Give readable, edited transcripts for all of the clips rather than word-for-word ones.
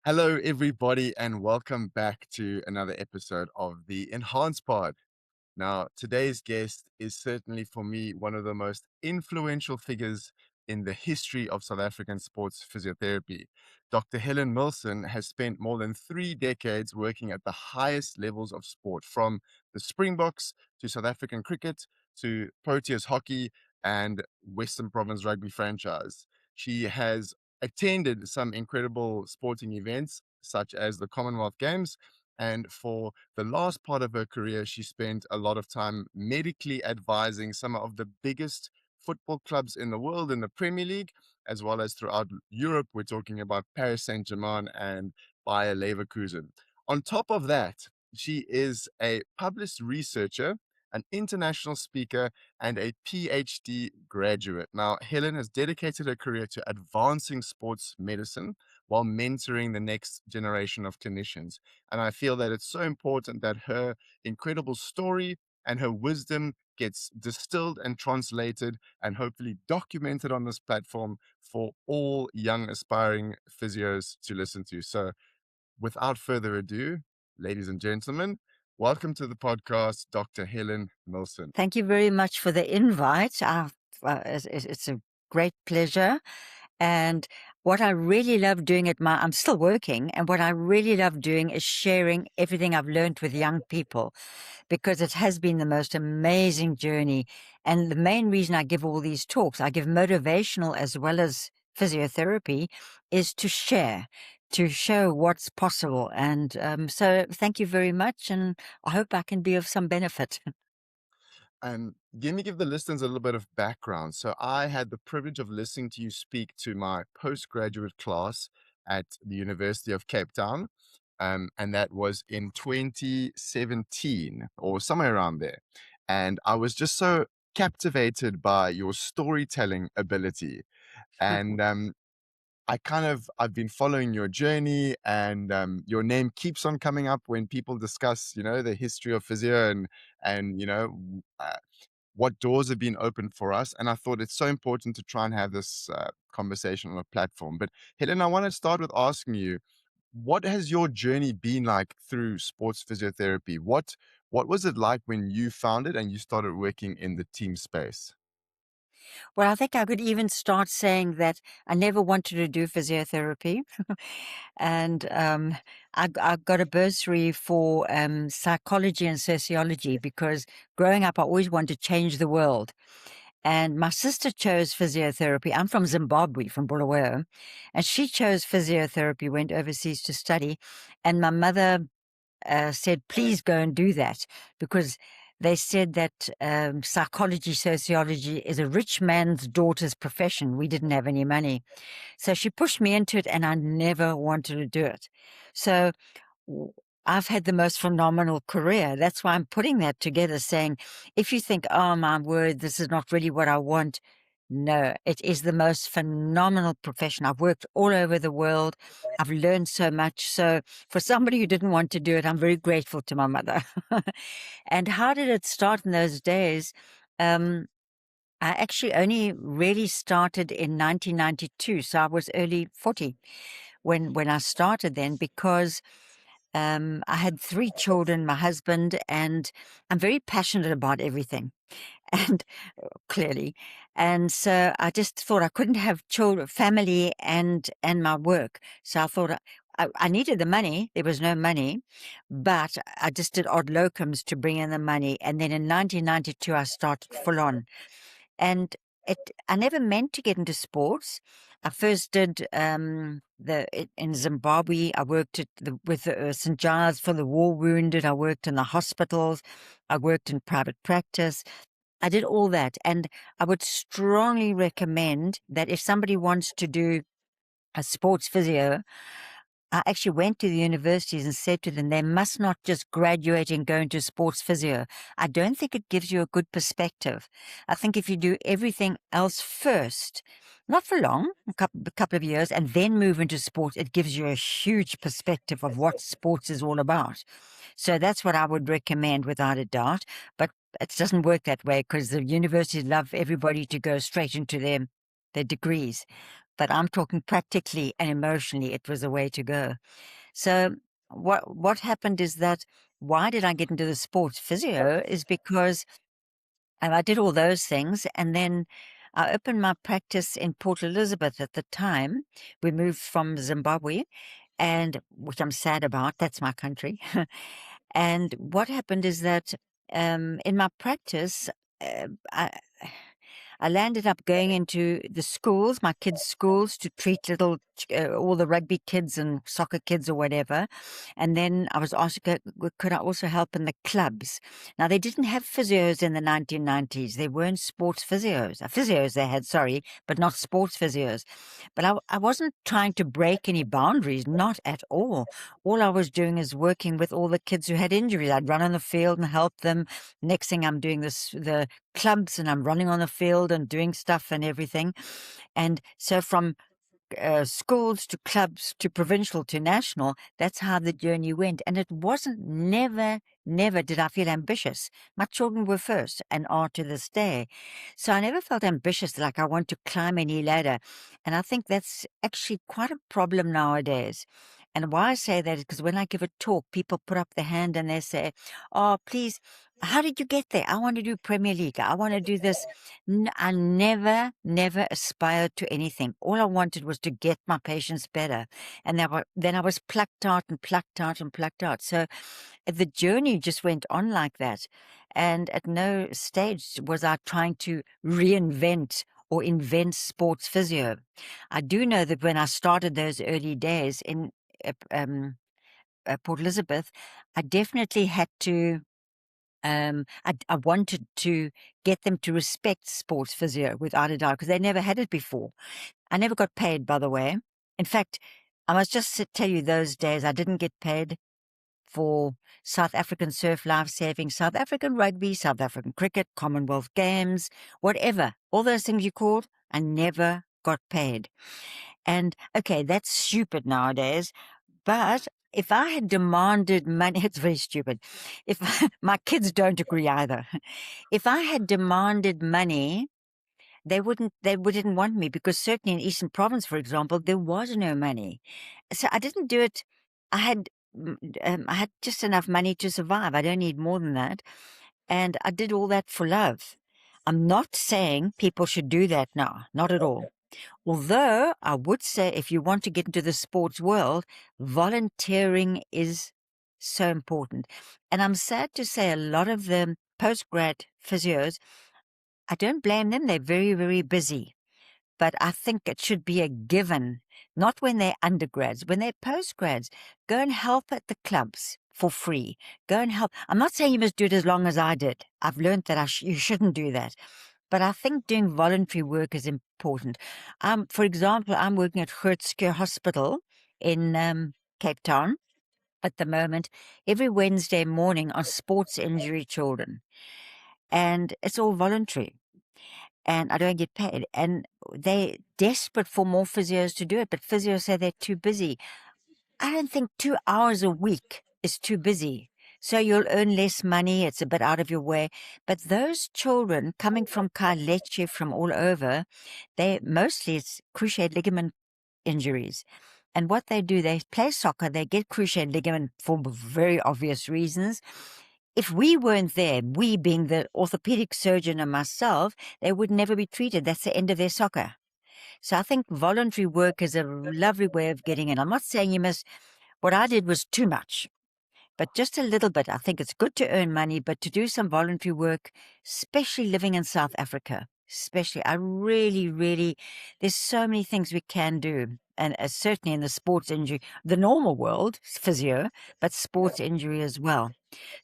Hello, everybody, and welcome back to another episode of the Enhance Pod. Now, today's guest is certainly for me one of the most influential figures in the history of South African sports physiotherapy. Dr. Helen Millson has spent more than 3 decades working at the highest levels of sport, from the Springboks to South African cricket to Proteas hockey and Western Province rugby franchise. She has attended some incredible sporting events, such as the Commonwealth Games. And for the last part of her career, she spent a lot of time medically advising some of the biggest football clubs in the world in the Premier League, as well as throughout Europe. We're talking about Paris Saint-Germain and Bayer Leverkusen. On top of that, she is a published researcher, an international speaker, and a PhD graduate. Now, Helen has dedicated her career to advancing sports medicine while mentoring the next generation of clinicians. And I feel that it's so important that her incredible story and her wisdom gets distilled and translated and hopefully documented on this platform for all young aspiring physios to listen to. So, without further ado, ladies and gentlemen, welcome to the podcast, Dr. Helen Millson. Thank you very much for the invite. It's a great pleasure. And what I really love doing I'm still working, and what I really love doing is sharing everything I've learned with young people, because it has been the most amazing journey. And the main reason I give all these talks, I give motivational as well as physiotherapy, is to share, to show what's possible. And so thank you very much, and I hope I can be of some benefit. And let me give the listeners a little bit of background. So I had the privilege of listening to you speak to my postgraduate class at the University of Cape Town. And that was in 2017 or somewhere around there. And I was just so captivated by your storytelling ability. And I've been following your journey, and your name keeps on coming up when people discuss, the history of physio and what doors have been opened for us. And I thought it's so important to try and have this conversation on a platform. But Helen, I want to start with asking you, what has your journey been like through sports physiotherapy? What was it like when you found it and you started working in the team space? Well, I think I could even start saying that I never wanted to do physiotherapy. And I got a bursary for psychology and sociology, because growing up, I always wanted to change the world. And my sister chose physiotherapy. I'm from Zimbabwe, from Bulawayo. And she chose physiotherapy, went overseas to study. And my mother said, please go and do that, because they said that psychology, sociology is a rich man's daughter's profession. We didn't have any money. So she pushed me into it, and I never wanted to do it. So w- I've had the most phenomenal career. That's why I'm putting that together, saying, if you think, oh my word, this is not really what I want, no, it is the most phenomenal profession. I've worked all over the world. I've learned so much. So for somebody who didn't want to do it, I'm very grateful to my mother. And how did it start in those days? Um, I actually only really started in 1992, so I was early 40 when I started then, because I had 3 children, my husband, and I'm very passionate about everything. And clearly, and so I just thought I couldn't have children, family, and my work. So I thought I needed the money. There was no money, but I just did odd locums to bring in the money. And then in 1992, I started full on. And I never meant to get into sports. I first did in Zimbabwe. I worked with St. Giles for the war wounded. I worked in the hospitals. I worked in private practice. I did all that, and I would strongly recommend that if somebody wants to do a sports physio, I actually went to the universities and said to them, they must not just graduate and go into sports physio. I don't think it gives you a good perspective. I think if you do everything else first, not for long, a couple of years, and then move into sports, it gives you a huge perspective of what sports is all about. So that's what I would recommend without a doubt. But it doesn't work that way, because the universities love everybody to go straight into their degrees. but I'm talking practically and emotionally, it was a way to go. So what happened is that why did I get into the sports physio is because I did all those things, and then I opened my practice in Port Elizabeth at the time. We moved from Zimbabwe, and which I'm sad about. That's my country. And what happened is that in my practice, uh, I, I landed up going into the schools, my kids' schools, to treat all the rugby kids and soccer kids or whatever. And then I was asked, could I also help in the clubs? Now, they didn't have physios in the 1990s. They weren't sports physios. Physios they had, sorry, but not sports physios. But I wasn't trying to break any boundaries, not at all. All I was doing is working with all the kids who had injuries. I'd run on the field and help them. Next thing I'm doing the clubs, and I'm running on the field and doing stuff and everything. And so from schools to clubs to provincial to national, that's how the journey went. And it wasn't never did I feel ambitious. My children were first and are to this day. So I never felt ambitious, like I want to climb any ladder. And I think that's actually quite a problem nowadays. And why I say that is because when I give a talk, people put up their hand and they say, "Oh, please, how did you get there? I want to do Premier League. I want to do this." I never aspired to anything. All I wanted was to get my patients better. And then I was plucked out and plucked out and plucked out. So the journey just went on like that. And at no stage was I trying to reinvent or invent sports physio. I do know that when I started those early days in uh, um, Port Elizabeth, I definitely had to I wanted to get them to respect sports physio without a doubt because they never had it before. I never got paid, by the way. In fact, I must just tell you, those days I didn't get paid for South African surf life saving, South African rugby, South African cricket, Commonwealth Games, whatever. All those things you called, I never got paid. And okay, that's stupid nowadays. But if I had demanded money, it's very stupid. If my kids don't agree either. If I had demanded money, they didn't want me because certainly in Eastern Province, for example, there was no money. So I didn't do it. I had, I had just enough money to survive. I don't need more than that. And I did all that for love. I'm not saying people should do that now, not at all. Although I would say if you want to get into the sports world, volunteering is so important. And I'm sad to say a lot of the postgrad physios, I don't blame them. They're very, very busy. But I think it should be a given, not when they're undergrads. When they're postgrads, go and help at the clubs for free. Go and help. I'm not saying you must do it as long as I did. I've learned that you shouldn't do that. But I think doing voluntary work is important. For example, I'm working at Grootske Hospital in Cape Town at the moment, every Wednesday morning on sports injury children. And it's all voluntary. And I don't get paid. And they're desperate for more physios to do it, but physios say they're too busy. I don't think 2 hours a week is too busy. So you'll earn less money. It's a bit out of your way. But those children coming from Kaleche from all over, it's cruciate ligament injuries. And what they do, they play soccer, they get cruciate ligament for very obvious reasons. If we weren't there, we being the orthopedic surgeon and myself, they would never be treated. That's the end of their soccer. So I think voluntary work is a lovely way of getting in. I'm not saying you must, what I did was too much, but just a little bit. I think it's good to earn money, but to do some voluntary work, especially living in South Africa, I really, there's so many things we can do. And certainly in the sports injury, the normal world, physio, but sports injury as well.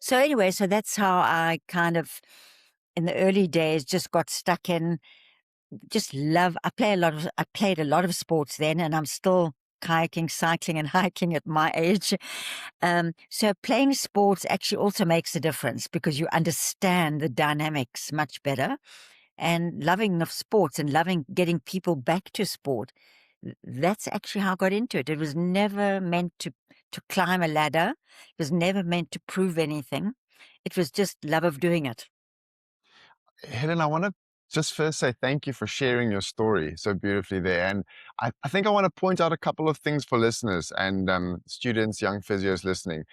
So anyway, so that's how I kind of, in the early days, just got stuck in, just love. I played a lot of sports then, and I'm still kayaking, cycling, and hiking at my age. So playing sports actually also makes a difference because you understand the dynamics much better. And loving of sports and loving getting people back to sport, that's actually how I got into it. It was never meant to climb a ladder. It was never meant to prove anything. It was just love of doing it. Helen, I want to just first say thank you for sharing your story so beautifully there. And I think I want to point out a couple of things for listeners and students, young physios listening.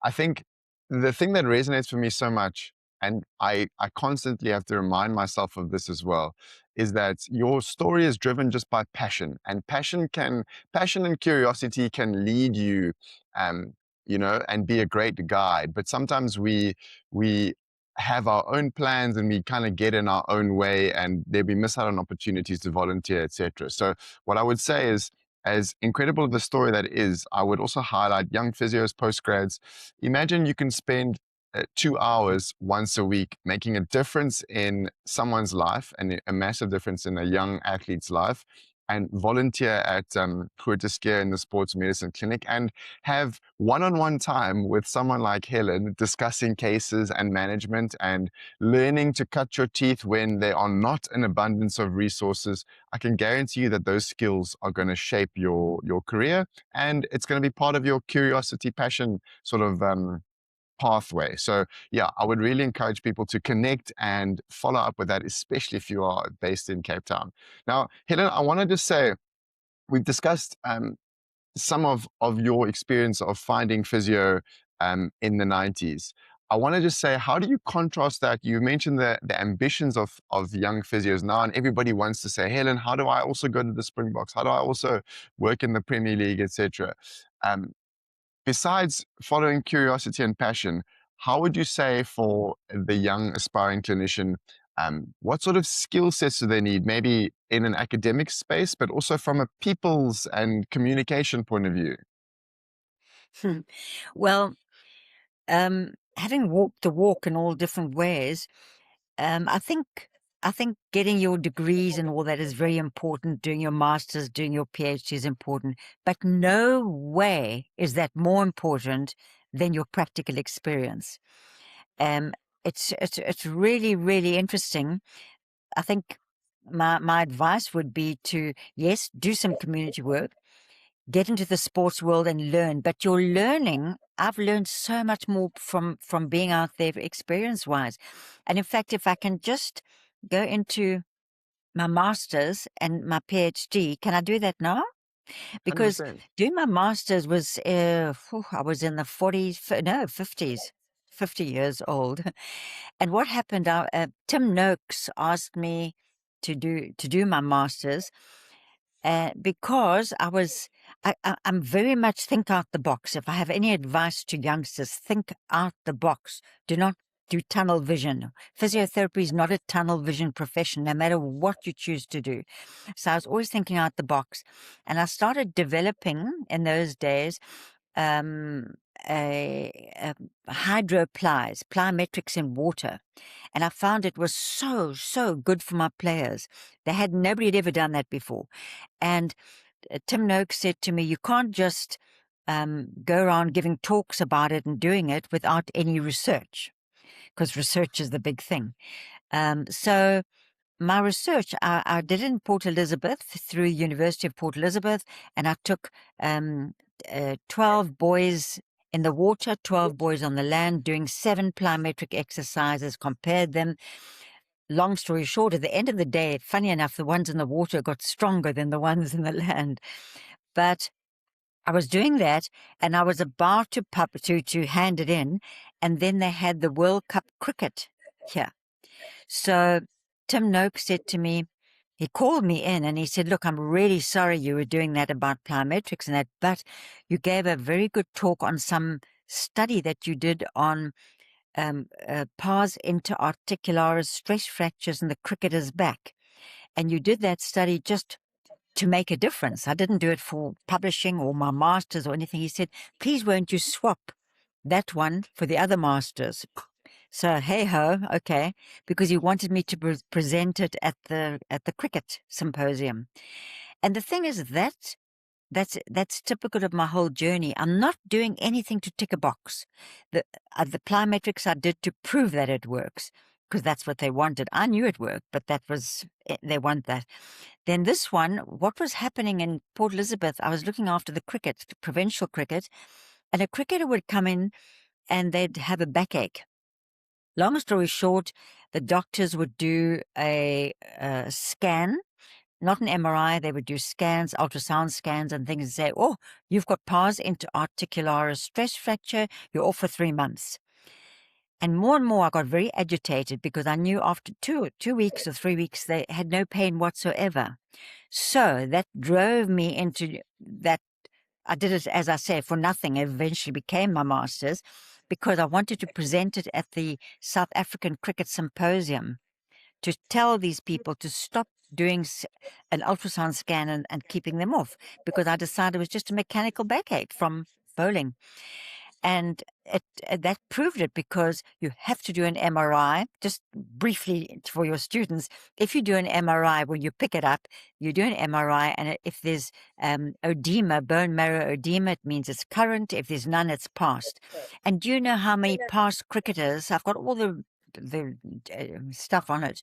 I think the thing that resonates for me so much, and I constantly have to remind myself of this as well, is that your story is driven just by passion, and passion and curiosity can lead you, um, and be a great guide. But sometimes we have our own plans and we kind of get in our own way, and we miss out on opportunities to volunteer, etc. So what I would say is, as incredible of the story that is, I would also highlight young physios, postgrads. Imagine you can spend 2 hours once a week making a difference in someone's life and a massive difference in a young athlete's life, and volunteer at Groote in the sports medicine clinic, and have one-on-one time with someone like Helen discussing cases and management and learning to cut your teeth when there are not an abundance of resources. I can guarantee you that those skills are going to shape your career, and it's going to be part of your curiosity, passion sort of pathway. So yeah, I would really encourage people to connect and follow up with that, especially if you are based in Cape Town. Now, Helen, I wanted to say, we've discussed some of your experience of finding physio in the 90s. I want to just say, how do you contrast that? You mentioned the ambitions of young physios now, and everybody wants to say, Helen, how do I also go to the Springboks? How do I also work in the Premier League, etc.? Um, Besides following curiosity and passion, how would you say for the young aspiring clinician, what sort of skill sets do they need? Maybe in an academic space, but also from a people's and communication point of view. Well, having walked the walk in all different ways, I think getting your degrees and all that is very important. Doing your masters, doing your PhD is important, but no way is that more important than your practical experience. Um, it's really really interesting. I think my advice would be to, yes, do some community work, get into the sports world and learn. But your learning, I've learned so much more from being out there experience wise. And in fact, if I can just go into my master's and my PhD, can I do that now? Because 100%. doing my master's was, I was in the 40s, no, 50s, 50 years old. And what happened, Tim Noakes asked me to do my master's, because I'm very much think out the box. If I have any advice to youngsters, think out the box. Do not do tunnel vision. Physiotherapy is not a tunnel vision profession, no matter what you choose to do. So I was always thinking out the box. And I started developing in those days um, a hydro plies, plyometrics in water. And I found it was so good for my players. Nobody had ever done that before. And Tim Noakes said to me, you can't just go around giving talks about it and doing it without any research, because research is the big thing. So my research, I did in Port Elizabeth through University of Port Elizabeth, and I took 12 boys in the water, 12 boys on the land, doing 7 plyometric exercises, compared them. Long story short, at the end of the day, funny enough, the ones in the water got stronger than the ones in the land. But I was doing that, and I was about to hand it in, and then they had the World Cup cricket here. So Tim Noakes said to me, he called me in and he said, look, I'm really sorry you were doing that about plyometrics and that, but you gave a very good talk on some study that you did on pars interarticularis stress fractures in the cricketer's back. And you did that study just to make a difference. I didn't do it for publishing or my masters or anything. He said, please won't you swap that one for the other masters? So hey ho, okay, because he wanted me to present it at the cricket symposium. And the thing is that's typical of my whole journey. I'm not doing anything to tick a box. The plyometrics I did to prove that it works, because that's what they wanted. I knew it worked, but they want that. Then this one, what was happening in Port Elizabeth, I was looking after the cricket, the provincial cricket, and a cricketer would come in and they'd have a backache. long story short, the doctors would do a scan, not an MRI. They would do scans, ultrasound scans and things, and say, oh, you've got pars interarticularis stress fracture. You're off for 3 months. And more, I got very agitated because I knew after 2 weeks or 3 weeks, they had no pain whatsoever. So that drove me into that. I did it, as I say, for nothing. It eventually became my master's because I wanted to present it at the South African Cricket Symposium to tell these people to stop doing an ultrasound scan and keeping them off, because I decided it was just a mechanical backache from bowling. And that proved it, because you have to do an MRI. Just briefly for your students, if you do an MRI, when you pick it up, you do an MRI, and if there's edema, bone marrow edema, it means it's current. If there's none, it's past. And do you know how many past cricketers? I've got all the stuff on it.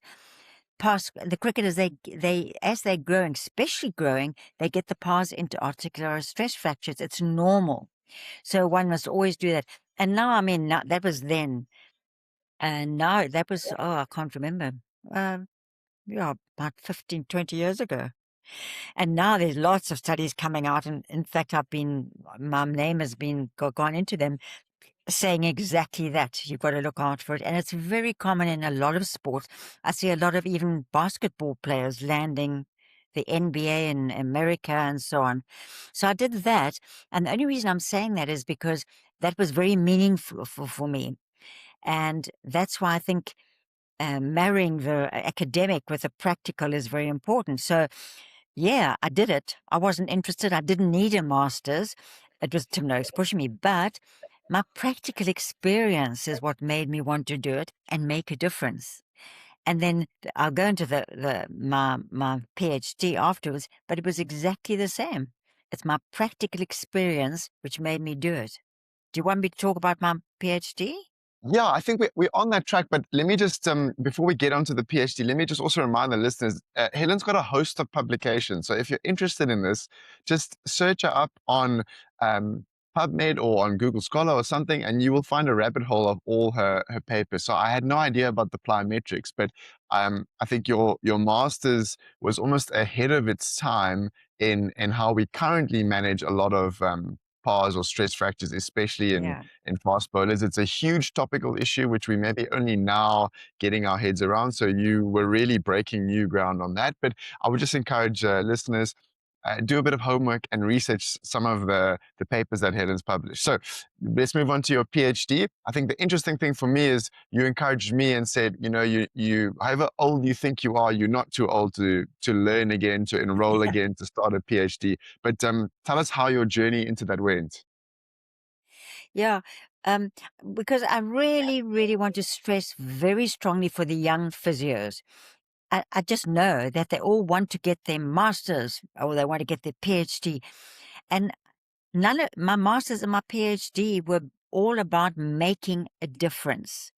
Past the cricketers, they as they're growing, especially growing, they get the pars interarticular stress fractures. It's normal. So one must always do that. And now, I mean, now, that was then. And now that was, oh, I can't remember. Yeah, about 15, 20 years ago. And now there's lots of studies coming out. And in fact, my name has been gone into them, saying exactly that. You've got to look out for it. And it's very common in a lot of sports. I see a lot of even basketball players landing the NBA in America and so on. So I did that. And the only reason I'm saying that is because that was very meaningful for me. And that's why I think marrying the academic with the practical is very important. So yeah, I did it. I wasn't interested. I didn't need a master's. It was Tim Noakes pushing me, but my practical experience is what made me want to do it and make a difference. And then I'll go into my PhD afterwards, but it was exactly the same. It's my practical experience which made me do it. Do you want me to talk about my PhD? Yeah, I think we're on that track, but let me just, before we get onto the PhD, let me just also remind the listeners, Helen's got a host of publications. So if you're interested in this, just search her up on PubMed or on Google Scholar or something, and you will find a rabbit hole of all her papers. So I had no idea about the plyometrics, but I think your master's was almost ahead of its time in how we currently manage a lot of pars or stress fractures, especially Yeah. in fast bowlers. It's a huge topical issue, which we may be only now getting our heads around. So you were really breaking new ground on that. But I would just encourage listeners, do a bit of homework and research some of the papers that Helen's published. So let's move on to your PhD. I think the interesting thing for me is you encouraged me and said, you however old you think you are, you're not too old to learn again, to enroll again, to start a PhD. But tell us how your journey into that went. Yeah, um, because I really, really want to stress very strongly for the young physios. I just know that they all want to get their masters or they want to get their PhD. And none of my masters and my PhD were all about making a difference.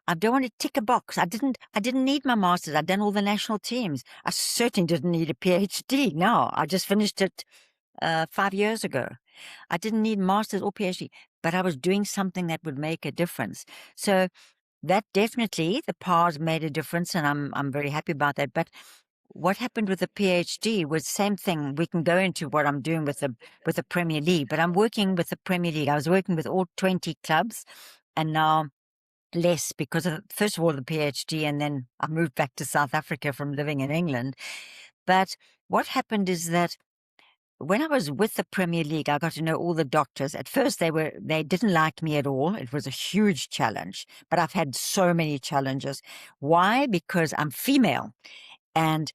I don't want to tick a box. I didn't need my masters. I'd done all the national teams. I certainly didn't need a PhD. No, I just finished it 5 years ago. I didn't need masters or PhD, but I was doing something that would make a difference. So that definitely, the pars made a difference, and I'm very happy about that. But what happened with the PhD was same thing. We can go into what I'm doing with the Premier League, but I'm working with the Premier League. I was working with all 20 clubs, and now less because of, first of all, the PhD, and then I moved back to South Africa from living in England. But what happened is that when I was with the Premier League, I got to know all the doctors. At first, they didn't like me at all. It was a huge challenge, but I've had so many challenges. Why? Because I'm female, and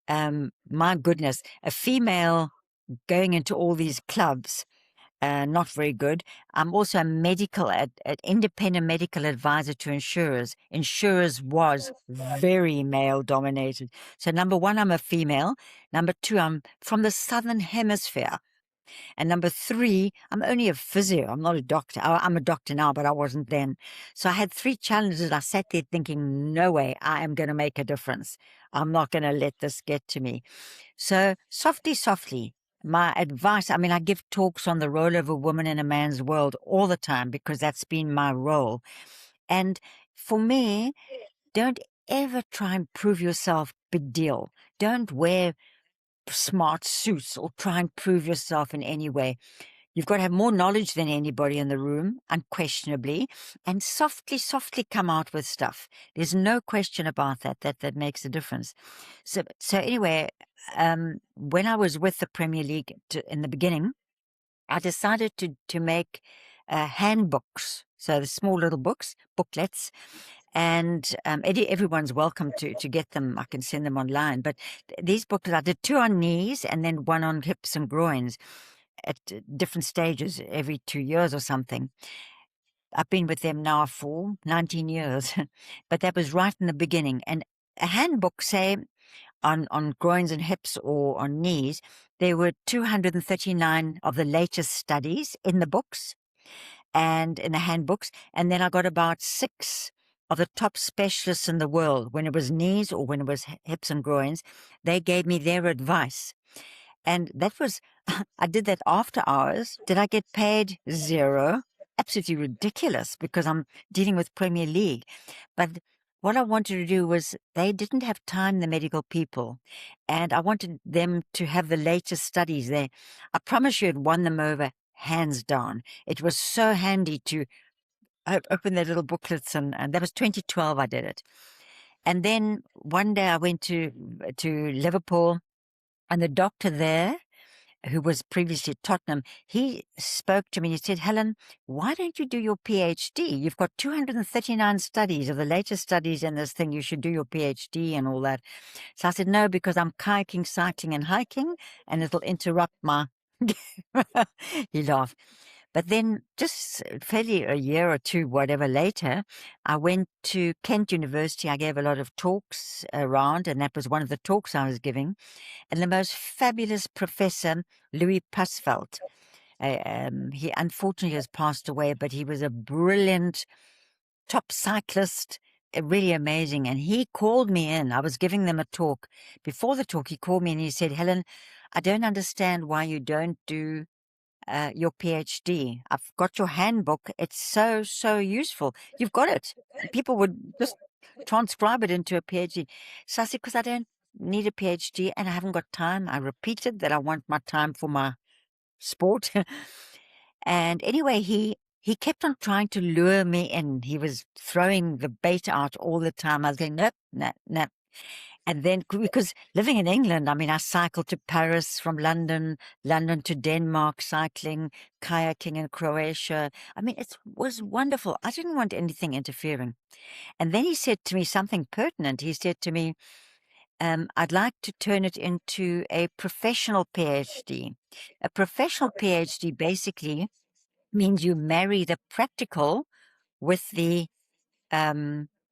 my goodness, a female going into all these clubs. Not very good. I'm also an independent medical advisor to insurers. Insurers was very male dominated. So number one, I'm a female. Number two, I'm from the Southern Hemisphere. And number three, I'm only a physio. I'm not a doctor. I'm a doctor now, but I wasn't then. So I had three challenges. I sat there thinking, no way, I am going to make a difference. I'm not going to let this get to me. So softly, my advice, I mean, I give talks on the role of a woman in a man's world all the time because that's been my role. And for me, don't ever try and prove yourself big deal. Don't wear smart suits or try and prove yourself in any way. You've got to have more knowledge than anybody in the room, unquestionably, and softly, softly come out with stuff. There's no question about that. That makes a difference. So anyway, when I was with the Premier League in the beginning, I decided to make handbooks. So the small little booklets, and everyone's welcome to get them. I can send them online. But these booklets, I did 2 on knees and then 1 on hips and groins at different stages every 2 years or something. I've been with them now for 19 years, but that was right in the beginning. And a handbook, say, on groins and hips or on knees, there were 239 of the latest studies in the books and in the handbooks. And then I got about 6 of the top specialists in the world. When it was knees or when it was hips and groins, they gave me their advice. And that was, I did that after hours. Did I get paid? 0. Absolutely ridiculous because I'm dealing with Premier League. But what I wanted to do was they didn't have time, the medical people, and I wanted them to have the latest studies there. I promise you it won them over hands down. It was so handy to open their little booklets, and that was 2012 I did it. And then one day I went to Liverpool, and the doctor there, who was previously at Tottenham, he spoke to me. He said, "Helen, why don't you do your PhD? You've got 239 studies of the latest studies in this thing. You should do your PhD and all that." So I said, "No, because I'm kayaking, cycling, and hiking, and it'll interrupt my..." He laughed. But then just fairly a year or 2, whatever later, I went to Kent University. I gave a lot of talks around, and that was one of the talks I was giving. And the most fabulous professor, Louis Pasveld, he unfortunately has passed away, but he was a brilliant top cyclist, really amazing. And he called me in. I was giving them a talk. Before the talk, he called me and he said, "Helen, I don't understand why you don't do your PhD. I've got your handbook. It's so, so useful. You've got it. People would just transcribe it into a PhD." So I said, "Because I don't need a PhD and I haven't got time." I repeated that I want my time for my sport. And anyway, he kept on trying to lure me in. He was throwing the bait out all the time. I was going, "Nope, no, no." And then, because living in England, I mean, I cycled to Paris from London, London to Denmark, cycling, kayaking in Croatia. I mean, it was wonderful. I didn't want anything interfering. And then he said to me something pertinent. He said to me, "I'd like to turn it into a professional PhD." A professional PhD basically means you marry the practical with the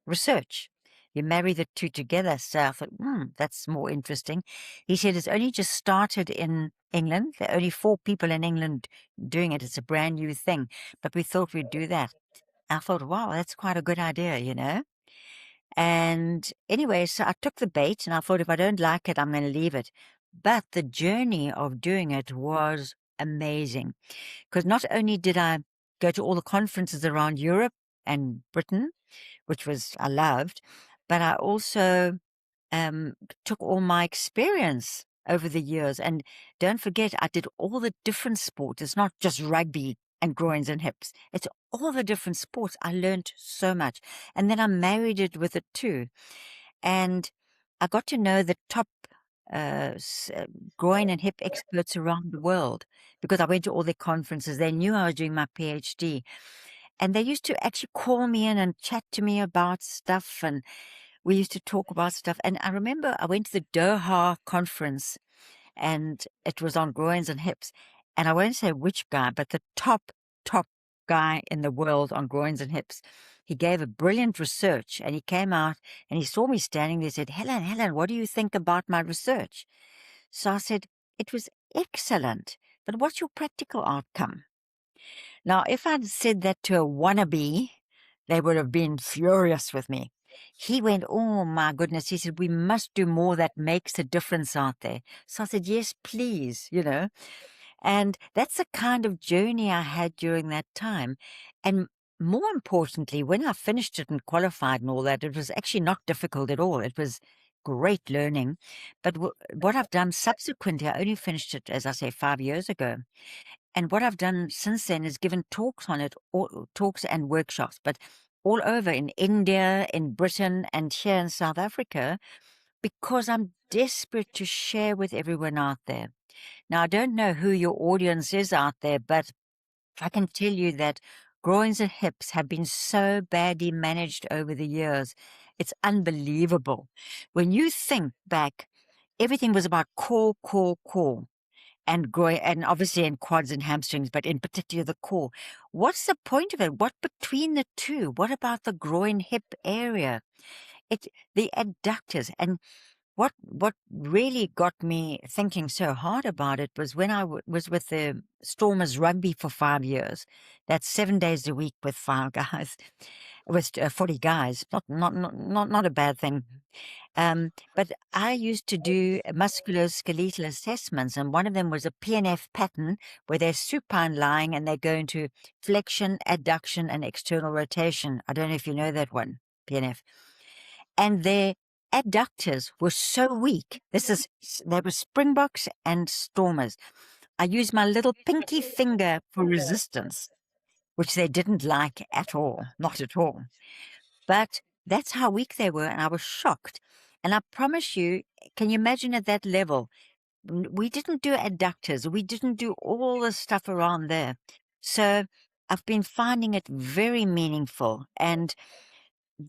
research. You marry the two together. So I thought, that's more interesting. He said it's only just started in England. There are only 4 people in England doing it. It's a brand new thing. But we thought we'd do that. I thought, wow, that's quite a good idea, you know? And anyway, so I took the bait and I thought, if I don't like it, I'm going to leave it. But the journey of doing it was amazing, because not only did I go to all the conferences around Europe and Britain, which was I loved, but I also um, took all my experience over the years. And don't forget, I did all the different sports. It's not just rugby and groins and hips. It's all the different sports. I learned so much. And then I married it with it too. And I got to know the top groin and hip experts around the world, because I went to all their conferences. They knew I was doing my PhD. And they used to actually call me in and chat to me about stuff, and we used to talk about stuff. And I remember I went to the Doha conference, and it was on groins and hips. And I won't say which guy, but the top guy in the world on groins and hips. He gave a brilliant research, and he came out and he saw me standing there and said, Helen, what do you think about my research?" So I said, "It was excellent, but what's your practical outcome?" Now, if I'd said that to a wannabe, they would have been furious with me. He went, "Oh my goodness." He said, "We must do more that makes a difference out there." So I said, "Yes, please, you know." And that's the kind of journey I had during that time. And more importantly, when I finished it and qualified and all that, it was actually not difficult at all. It was great learning. But what I've done subsequently, I only finished it, as I say, 5 years ago. And what I've done since then is given talks on it, talks and workshops, but all over in India, in Britain, and here in South Africa, because I'm desperate to share with everyone out there. Now, I don't know who your audience is out there, but I can tell you that groins and hips have been so badly managed over the years. It's unbelievable. When you think back, everything was about core, core, core, and groin, and obviously in quads and hamstrings, but in particular the core. What's the point of it? What between the two? What about the groin hip area? The adductors. And what really got me thinking so hard about it was when I was with the Stormers Rugby for 5 years. That's 7 days a week with 5 guys, with 40 guys. Not a bad thing. But I used to do musculoskeletal assessments, and one of them was a PNF pattern where they're supine lying and they go into flexion, adduction, and external rotation. I don't know if you know that one, PNF. And their adductors were so weak. They were Springboks and Stormers. I used my little pinky finger for resistance, which they didn't like at all, not at all. But that's how weak they were, and I was shocked. And I promise you, can you imagine at that level? We didn't do adductors. We didn't do all the stuff around there. So I've been finding it very meaningful. And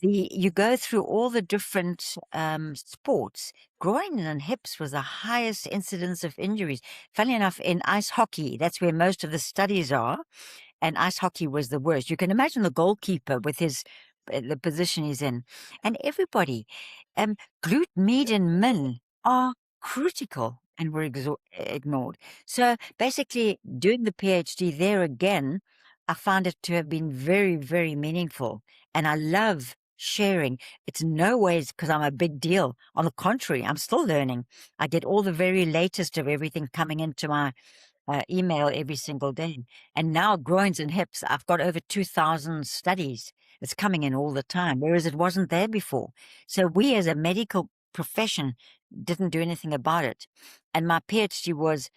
you go through all the different sports. Groin and hips was the highest incidence of injuries. Funny enough, in ice hockey, that's where most of the studies are, and ice hockey was the worst. You can imagine the goalkeeper with the position he's in, and everybody. Glute med and min are critical and were ignored. So basically, doing the PhD there again, I found it to have been very, very meaningful, and I love sharing. It's no ways because I'm a big deal. On the contrary, I'm still learning. I get all the very latest of everything coming into my email every single day. And now groins and hips, I've got over 2,000 studies. It's coming in all the time, whereas it wasn't there before. So we as a medical profession didn't do anything about it. And my PhD was,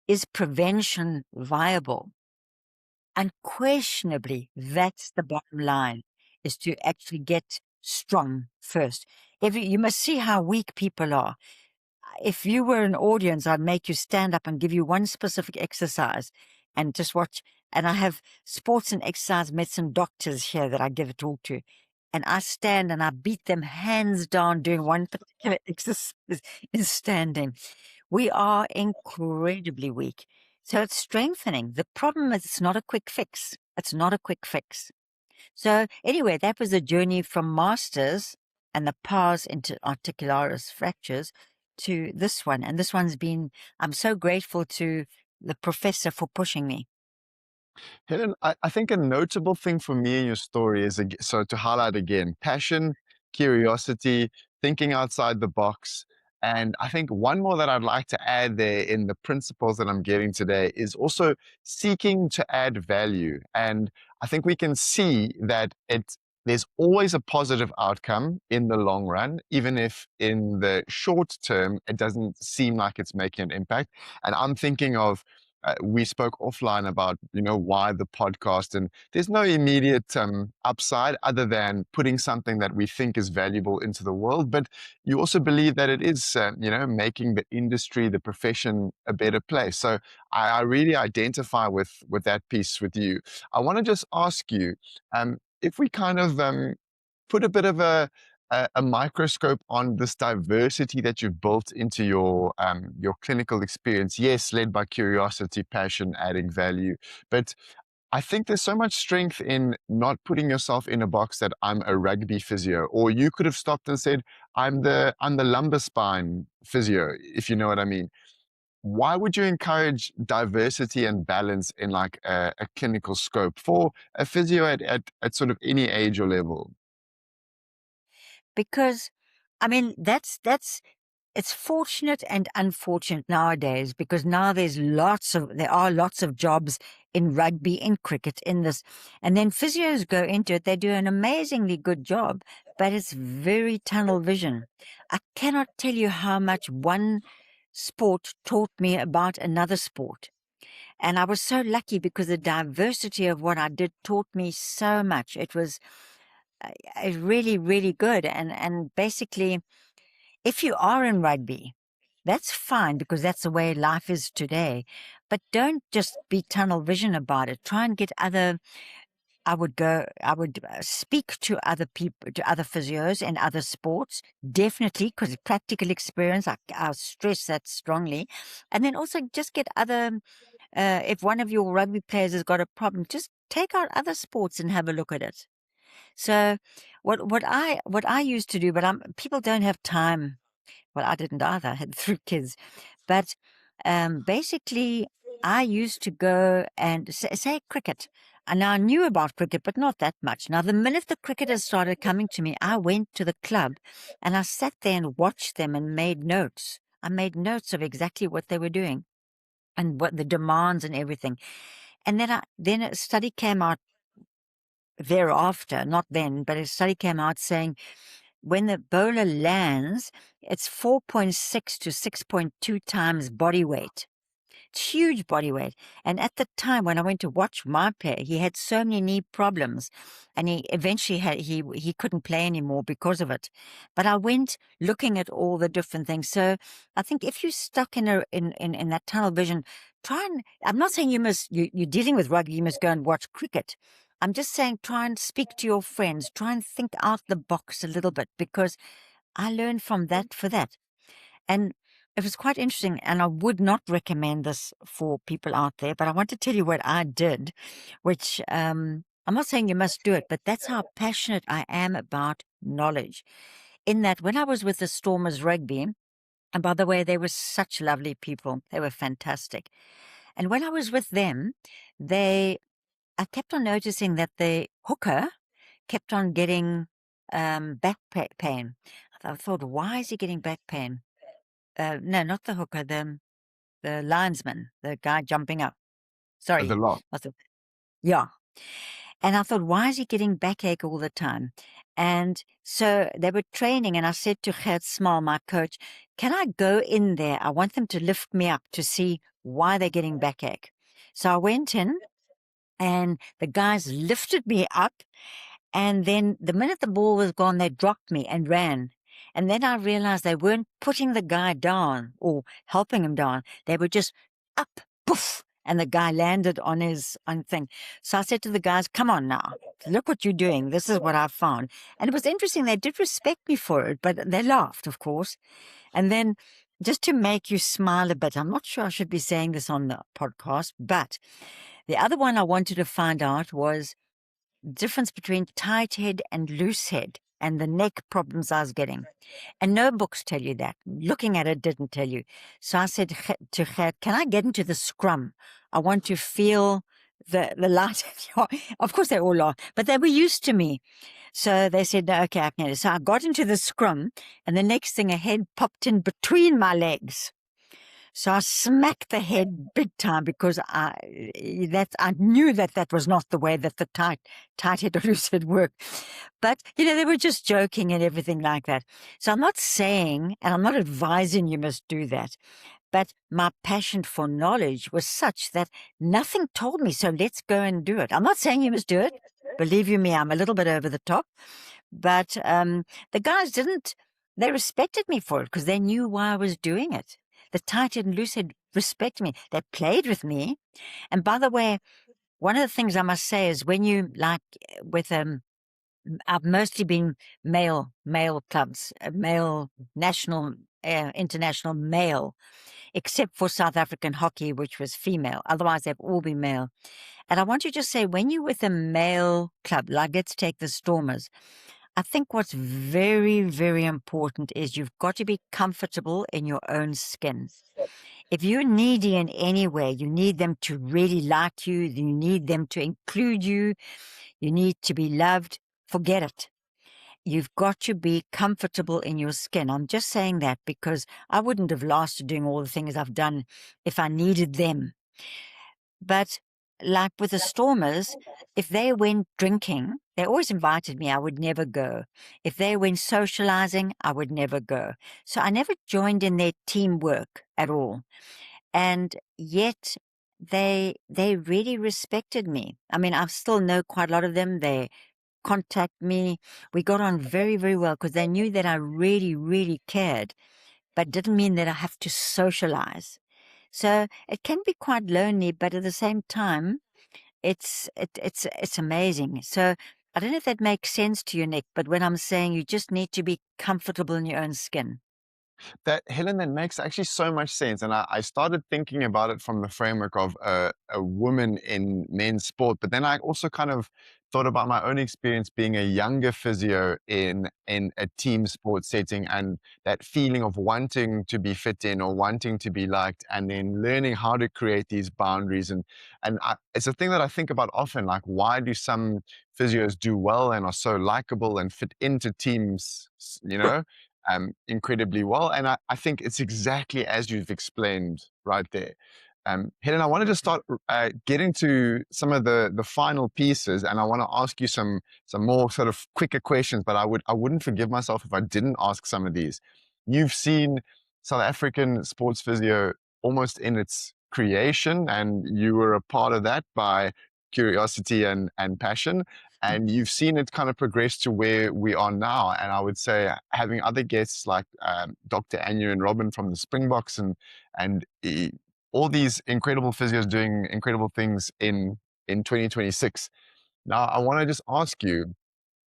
is prevention viable? Unquestionably, that's the bottom line, is to actually get strong first. You must see how weak people are. If you were an audience, I'd make you stand up and give you one specific exercise and just watch. And I have sports and exercise medicine doctors here that I give it all to. And I stand and I beat them hands down doing one particular exercise in standing. We are incredibly weak. So it's strengthening. The problem is it's not a quick fix. It's not a quick fix. So anyway, that was a journey from masters and the pars into articularis fractures to this one. And this one's been, I'm so grateful to the professor for pushing me. Helen, I think a notable thing for me in your story is, so to highlight again, passion, curiosity, thinking outside the box. And I think one more that I'd like to add there in the principles that I'm getting today is also seeking to add value. And I think we can see that there's always a positive outcome in the long run, even if in the short term, it doesn't seem like it's making an impact. And I'm thinking of we spoke offline about why the podcast, and there's no immediate upside other than putting something that we think is valuable into the world. But you also believe that it is making the industry, the profession, a better place. So I really identify with that piece with you. I want to just ask you, if we kind of put a bit of a microscope on this diversity that you've built into your clinical experience. Yes, led by curiosity, passion, adding value, but I think there's so much strength in not putting yourself in a box that I'm a rugby physio, or you could have stopped and said I'm the lumbar spine physio, if you know what I mean. Why would you encourage diversity and balance in like a clinical scope for a physio at sort of any age or level? Because, I mean, that's it's fortunate and unfortunate nowadays, because now there are lots of jobs in rugby, in cricket, in this. And then physios go into it. They do an amazingly good job, but it's very tunnel vision. I cannot tell you how much one sport taught me about another sport. And I was so lucky because the diversity of what I did taught me so much. It was really, really good. And basically, if you are in rugby, that's fine, because that's the way life is today. But don't just be tunnel vision about it. Try and get other. I would speak to other people, to other physios and other sports, definitely, because practical experience, I stress that strongly. And then also just get other, if one of your rugby players has got a problem, just take out other sports and have a look at it. So what I used to do, but people don't have time. Well, I didn't either. I had 3 kids. But basically, I used to go and say cricket. And I knew about cricket, but not that much. Now, the minute the cricketers started coming to me, I went to the club and I sat there and watched them and made notes. I made notes of exactly what they were doing and what the demands and everything. And then a study came out thereafter, not then, but a study came out saying when the bowler lands, it's 4.6 to 6.2 times body weight. It's huge body weight. And at the time when I went to watch my player, he had so many knee problems, and he eventually he couldn't play anymore because of it. But I went looking at all the different things. So I think if you're stuck in that tunnel vision, I'm not saying you're dealing with rugby, you must go and watch cricket. I'm just saying try and speak to your friends, try and think out the box a little bit, because I learned from that for that. And it was quite interesting, and I would not recommend this for people out there, but I want to tell you what I did, which I'm not saying you must do it, but that's how passionate I am about knowledge. In that, when I was with the Stormers Rugby, and by the way, they were such lovely people, they were fantastic. And when I was with them, I kept on noticing that the hooker kept on getting back pain. I thought, why is he getting back pain? No, not the hooker, the linesman, the guy jumping up. The Sorry. lock. I thought, yeah. And I thought, why is he getting backache all the time? And so they were training, and I said to Gert Small, my coach, can I go in there? I want them to lift me up to see why they're getting backache. So I went in, and the guys lifted me up. And then the minute the ball was gone, they dropped me and ran. And then I realized they weren't putting the guy down or helping him down. They were just up, poof, and the guy landed on his own thing. So I said to the guys, come on now, look what you're doing. This is what I found. And it was interesting. They did respect me for it, but they laughed, of course. And then just to make you smile a bit, I'm not sure I should be saying this on the podcast, but the other one I wanted to find out was difference between tight head and loose head and the neck problems I was getting. And no books tell you that. Looking at it didn't tell you. So I said to Gert, can I get into the scrum? I want to feel the light. Of course, they all laughed, but they were used to me. So they said, no, okay, I can. So I got into the scrum, and the next thing, a head popped in between my legs. So I smacked the head big time, because I knew that was not the way that the tight head or loose head worked. But, they were just joking and everything like that. So I'm not saying, and I'm not advising you must do that, but my passion for knowledge was such that nothing told me, so let's go and do it. I'm not saying you must do it. Believe you me, I'm a little bit over the top. But the guys they respected me for it, because they knew why I was doing it. The tight and loose head respect me. They played with me. And by the way, one of the things I must say is when you with I've mostly been male clubs, male national, international male, except for South African hockey, which was female. Otherwise, they've all been male. And I want to just say, when you're with a male club, like let's take the Stormers, I think what's very, very important is you've got to be comfortable in your own skin. If you're needy in any way, you need them to really like you, you need them to include you, you need to be loved, forget it. You've got to be comfortable in your skin. I'm just saying that because I wouldn't have lasted doing all the things I've done if I needed them. But like with the Stormers, if they went drinking, they always invited me. I would never go. If they went socializing, I would never go. So I never joined in their teamwork at all. And yet they really respected me. I mean, I still know quite a lot of them. They contact me. We got on very, very well because they knew that I really, really cared, but didn't mean that I have to socialize. So it can be quite lonely, but at the same time, it's amazing. So I don't know if that makes sense to you, Nick, but when I'm saying you just need to be comfortable in your own skin. That Helen, that makes actually so much sense, and I started thinking about it from the framework of a woman in men's sport, but then I also kind of thought about my own experience being a younger physio in a team sport setting, and that feeling of wanting to be fit in or wanting to be liked, and then learning how to create these boundaries. It's a thing that I think about often, like why do some physios do well and are so likable and fit into teams, incredibly well. And I think it's exactly as you've explained right there. Helen, I wanted to start getting to some of the final pieces, and I want to ask you some more sort of quicker questions. But I wouldn't forgive myself if I didn't ask some of these. You've seen South African sports physio almost in its creation, and you were a part of that by curiosity and passion, and you've seen it kind of progress to where we are now. And I would say having other guests like Dr. Anya and Robin from the Springboks and all these incredible physios doing incredible things in 2026. Now, I want to just ask you,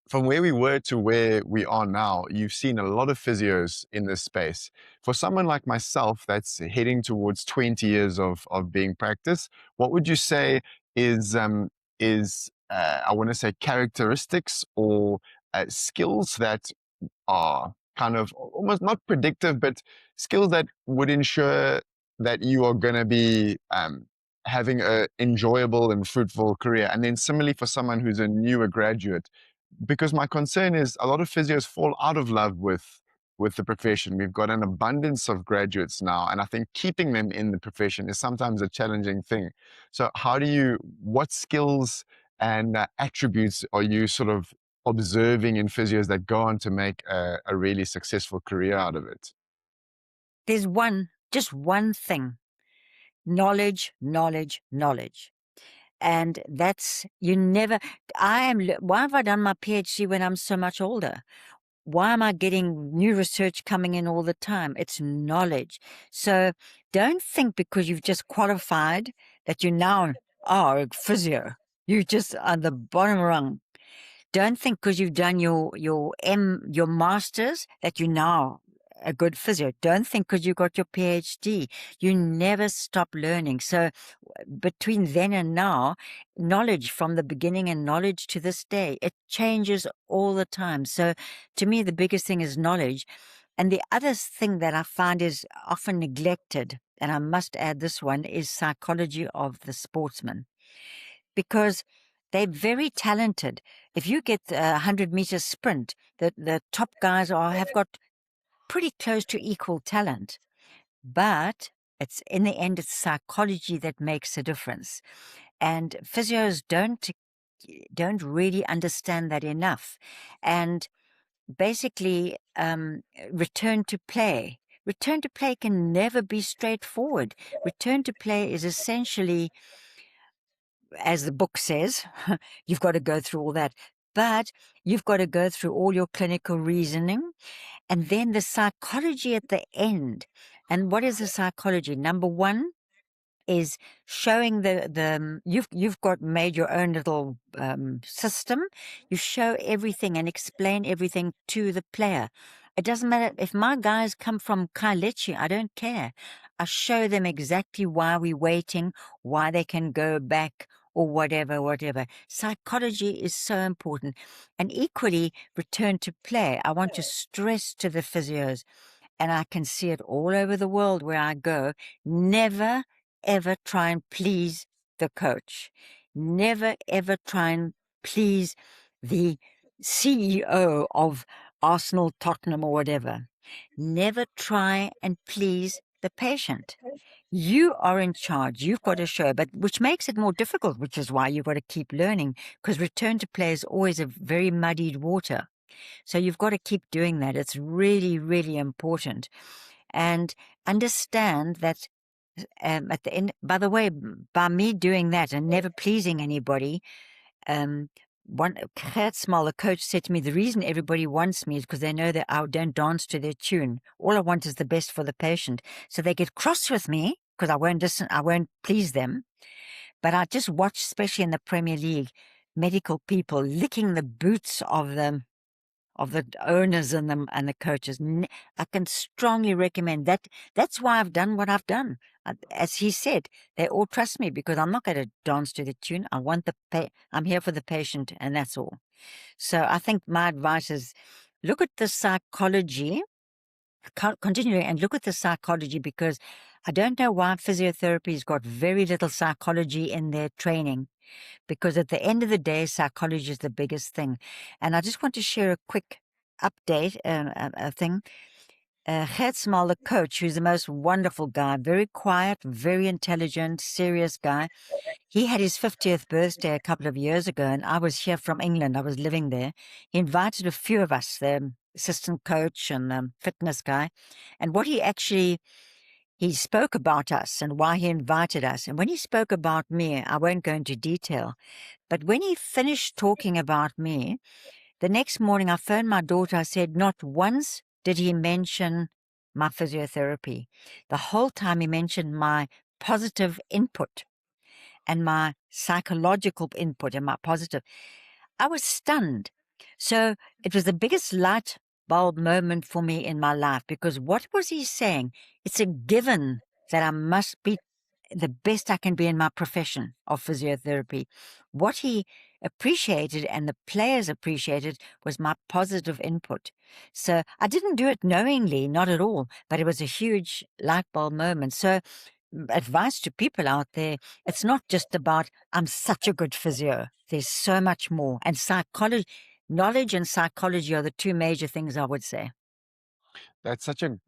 from where we were to where we are now, you've seen a lot of physios in this space. For someone like myself that's heading towards 20 years of being practice, what would you say is I want to say characteristics or skills that are kind of almost not predictive, but skills that would ensure that you are going to be having a enjoyable and fruitful career. And then similarly for someone who's a newer graduate, because my concern is a lot of physios fall out of love with the profession. We've got an abundance of graduates now, and I think keeping them in the profession is sometimes a challenging thing. So what skills and attributes are you sort of observing in physios that go on to make a really successful career out of it? There's just one thing: knowledge, knowledge, knowledge. And that's, you never, why have I done my PhD when I'm so much older? Why am I getting new research coming in all the time? It's knowledge. So don't think because you've just qualified that you now are a physio. You just are the bottom rung. Don't think because you've done your masters that you now a good physio. Don't think because you got your PhD. You never stop learning. So between then and now, knowledge from the beginning and knowledge to this day, it changes all the time. So to me, the biggest thing is knowledge. And the other thing that I find is often neglected, and I must add this one, is psychology of the sportsman, because they're very talented. If you get a 100-meter sprint, the top guys have got pretty close to equal talent, but it's in the end, it's psychology that makes a difference. And physios don't really understand that enough. And basically, return to play. Return to play can never be straightforward. Return to play is essentially, as the book says, you've got to go through all that. But you've got to go through all your clinical reasoning and then the psychology at the end. And what is the psychology? Number one is showing you've got made your own little system. You show everything and explain everything to the player. It doesn't matter if my guys come from Kailechi, I don't care. I show them exactly why we're waiting, why they can go back or whatever. Psychology is so important. And equally, return to play. I want to stress to the physios, and I can see it all over the world where I go, never ever try and please the coach. Never ever try and please the CEO of Arsenal, Tottenham, or whatever. Never try and please the patient. You are in charge. You've got to show, but which makes it more difficult, which is why you've got to keep learning, because return to play is always a very muddied water. So you've got to keep doing that. It's really, really important. And understand that at the end, by the way, by me doing that and never pleasing anybody, um, Gert Small, the coach, said to me, the reason everybody wants me is because they know that I don't dance to their tune. All I want is the best for the patient. So they get cross with me because I won't listen, I won't please them. But I just watch, especially in the Premier League, medical people licking the boots of the owners and the coaches. I can strongly recommend that. That's why I've done what I've done. As he said, they all trust me because I'm not going to dance to the tune. I want I'm here for the patient, and that's all. So I think my advice is look at the psychology, continuing and look at the psychology, because I don't know why physiotherapy's got very little psychology in their training. Because at the end of the day, psychology is the biggest thing. And I just want to share a quick update, a thing. Gert Small, the coach, who's the most wonderful guy, very quiet, very intelligent, serious guy. He had his 50th birthday a couple of years ago, and I was here from England. I was living there. He invited a few of us, the assistant coach and fitness guy. And what he spoke about us and why he invited us. And when he spoke about me, I won't go into detail, but when he finished talking about me, the next morning I phoned my daughter. I said, not once did he mention my physiotherapy. The whole time he mentioned my positive input and my psychological input and my positive. I was stunned. So it was the biggest light bulb moment for me in my life, because what was he saying? It's a given that I must be the best I can be in my profession of physiotherapy. What he appreciated and the players appreciated was my positive input. So I didn't do it knowingly, not at all, but it was a huge light bulb moment. So advice to people out there, it's not just about, I'm such a good physio. There's so much more. And psychology, knowledge and psychology are the two major things I would say. That's such a,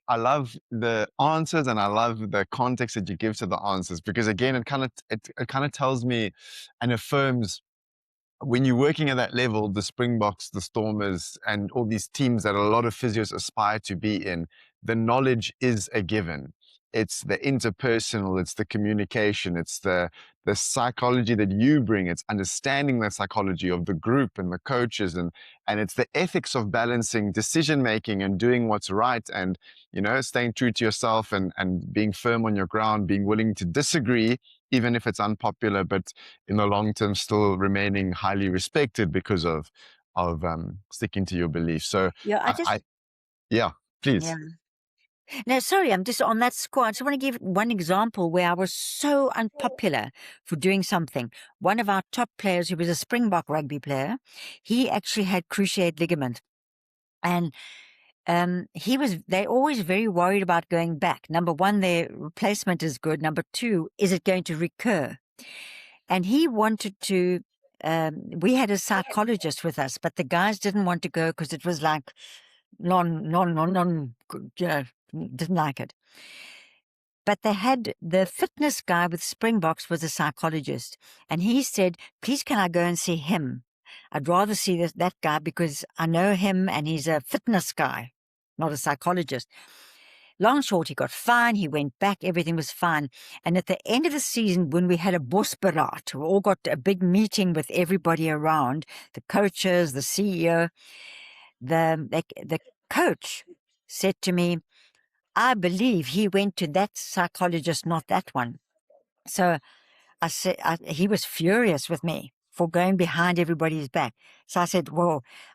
I love the answers and I love the context that you give to the answers, because again, it kind of tells me and affirms when you're working at that level, the Springboks, the Stormers, and all these teams that a lot of physios aspire to be in, the knowledge is a given. It's the interpersonal, it's the communication, it's the psychology that you bring. It's understanding the psychology of the group and the coaches, and it's the ethics of balancing decision making and doing what's right, and staying true to yourself and being firm on your ground, being willing to disagree even if it's unpopular, but in the long term still remaining highly respected because of sticking to your beliefs. So Yeah, I yeah, please. yeah. No, sorry, I'm just on that score. I just want to give one example where I was so unpopular for doing something. One of our top players, who was a Springbok Rugby player, he actually had cruciate ligament. And they're always very worried about going back. Number one, their replacement is good. Number two, is it going to recur? And he wanted to, we had a psychologist with us, but the guys didn't want to go because it was like didn't like it. But they had the fitness guy with Springboks was a psychologist, and he said, please can I go and see him? I'd rather see that guy because I know him and he's a fitness guy, not a psychologist. Long short, he got fine. He went back. Everything was fine. And at the end of the season, when we had a bosberaad, we all got a big meeting with everybody around, the coaches, the CEO, the coach said to me, I believe he went to that psychologist, not that one. So I said, he was furious with me for going behind everybody's back. So I said,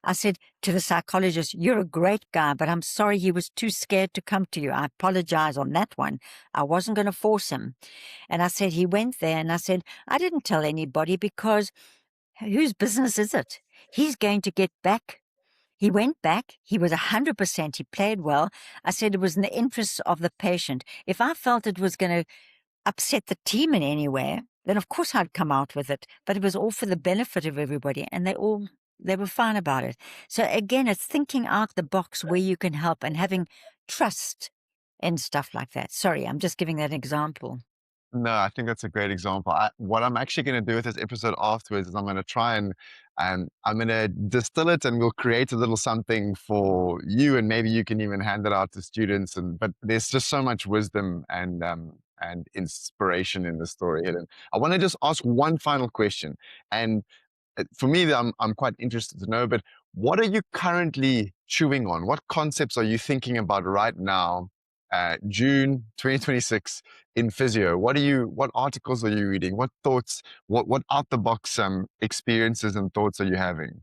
I said to the psychologist, you're a great guy, but I'm sorry he was too scared to come to you. I apologize on that one. I wasn't going to force him. And I said, he went there, and I said, I didn't tell anybody because whose business is it? He's going to get back. He went back. He was 100%. He played well. I said it was in the interests of the patient. If I felt it was going to upset the team in any way, then of course I'd come out with it. But it was all for the benefit of everybody, and they all They were fine about it. So again, it's thinking out the box where you can help and having trust in stuff like that. Sorry, I'm just giving that example. No, I think that's a great example. What I'm actually going to do with this episode afterwards is I'm going to try and I'm going to distill it, and we'll create a little something for you, and maybe you can even hand it out to students. And but there's just so much wisdom and inspiration in the story, Helen. I want to just ask one final question, and for me, I'm quite interested to know. But what are you currently chewing on? What concepts are you thinking about right now, June 2026 in physio? What articles are you reading? What thoughts? What out the box experiences and thoughts are you having?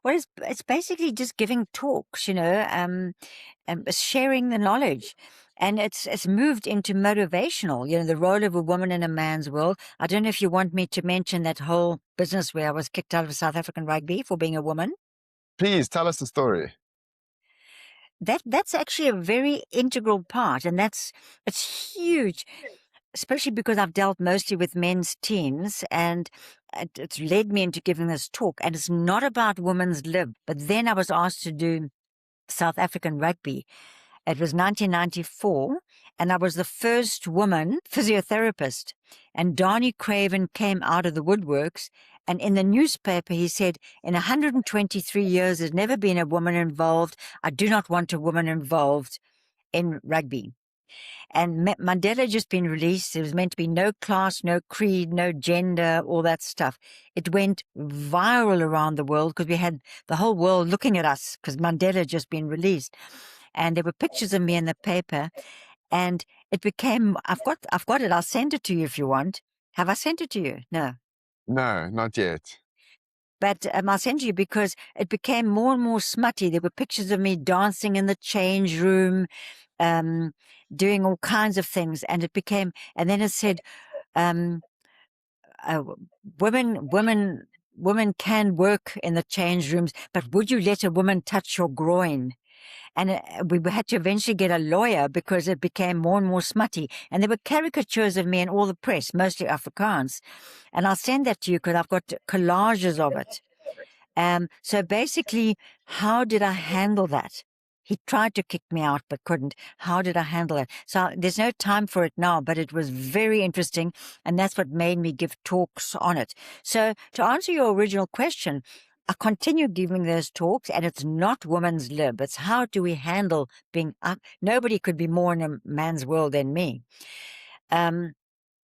Well, it's basically just giving talks, sharing the knowledge. And it's moved into motivational, the role of a woman in a man's world. I don't know if you want me to mention that whole business where I was kicked out of South African rugby for being a woman. Please tell us the story. That's actually a very integral part, and it's huge, especially because I've dealt mostly with men's teams, and it's led me into giving this talk. And it's not about women's lib, but then I was asked to do South African rugby. It was 1994, and I was the first woman physiotherapist. And Donnie Craven came out of the woodworks, and in the newspaper he said, in 123 years, there's never been a woman involved. I do not want a woman involved in rugby. And Mandela had just been released. There was meant to be no class, no creed, no gender, all that stuff. It went viral around the world because we had the whole world looking at us because Mandela had just been released. And there were pictures of me in the paper, and it became, I've got it. I'll send it to you if you want. Have I sent it to you? No. No, not yet. But I'll send you because it became more and more smutty. There were pictures of me dancing in the change room, um, doing all kinds of things. And it became, and then it said, um, uh, women can work in the change rooms, but would you let a woman touch your groin? And we had to eventually get a lawyer because it became more and more smutty. And there were caricatures of me in all the press, mostly Afrikaans. And I'll send that to you because I've got collages of it. So basically, how did I handle that? He tried to kick me out, but couldn't. How did I handle it? So there's no time for it now, but it was very interesting. And that's what made me give talks on it. So to answer your original question, I continue giving those talks, and it's not women's lib. It's how do we handle being up? Nobody could be more in a man's world than me.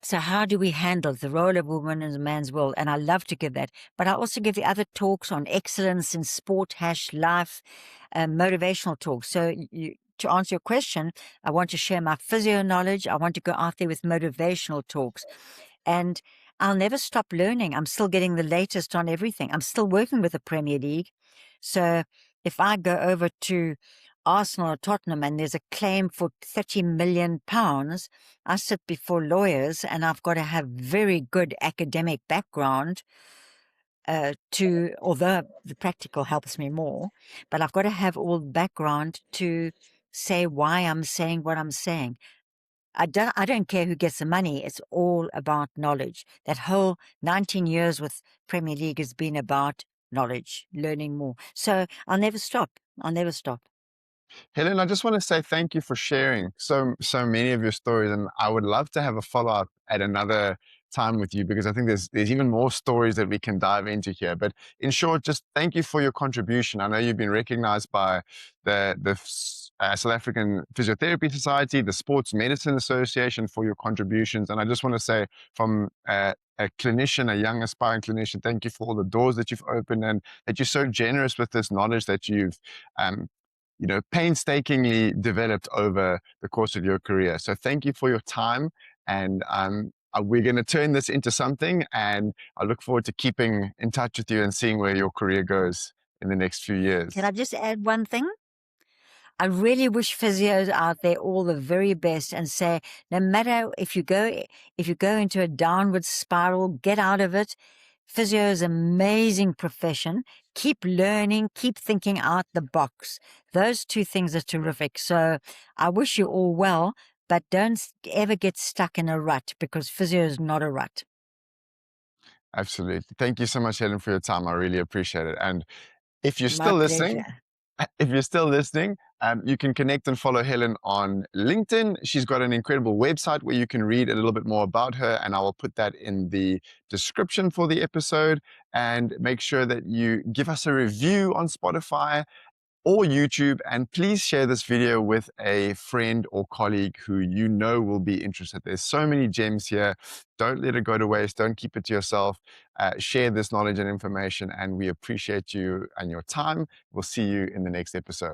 So how do we handle the role of women in a man's world? And I love to give that. But I also give the other talks on excellence in sport, life, motivational talks. So to answer your question, I want to share my physio knowledge. I want to go out there with motivational talks. And I'll never stop learning. I'm still getting the latest on everything. I'm still working with the Premier League. So if I go over to Arsenal or Tottenham and there's a claim for £30 million, I sit before lawyers and I've got to have very good academic background although the practical helps me more, but I've got to have all the background to say why I'm saying what I'm saying. I don't care who gets the money. It's all about knowledge. That whole 19 years with Premier League has been about knowledge, learning more. So I'll never stop. I'll never stop. Helen, I just want to say thank you for sharing so many of your stories, and I would love to have a follow up at another time with you because I think there's even more stories that we can dive into here. But in short, just thank you for your contribution. I know you've been recognized by the South African Physiotherapy Society, the Sports Medicine Association for your contributions, and I just want to say from a clinician, a young aspiring clinician, thank you for all the doors that you've opened and that you're so generous with this knowledge that you've um, painstakingly developed over the course of your career. So thank you for your time. And we're going to turn this into something. And I look forward to keeping in touch with you and seeing where your career goes in the next few Can years. I just add one thing? I really wish physios out there all the very best and say, no matter if you go into a downward spiral, get out of it. Physio is an amazing profession. Keep learning, keep thinking out the box. Those two things are terrific. So I wish you all well, but don't ever get stuck in a rut because physio is not a rut. Absolutely. Thank you so much, Helen, for your time. I really appreciate it. And if you're My still listening, pleasure. if you're still listening, you can connect and follow Helen on LinkedIn. She's got an incredible website where you can read a little bit more about her, and I will put that in the description for the episode. And make sure that you give us a review on Spotify or YouTube, and please share this video with a friend or colleague who you know will be interested. There's so many gems here. Don't let it go to waste. Don't keep it to yourself. Share this knowledge and information, and we appreciate you and your time. We'll see you in the next episode.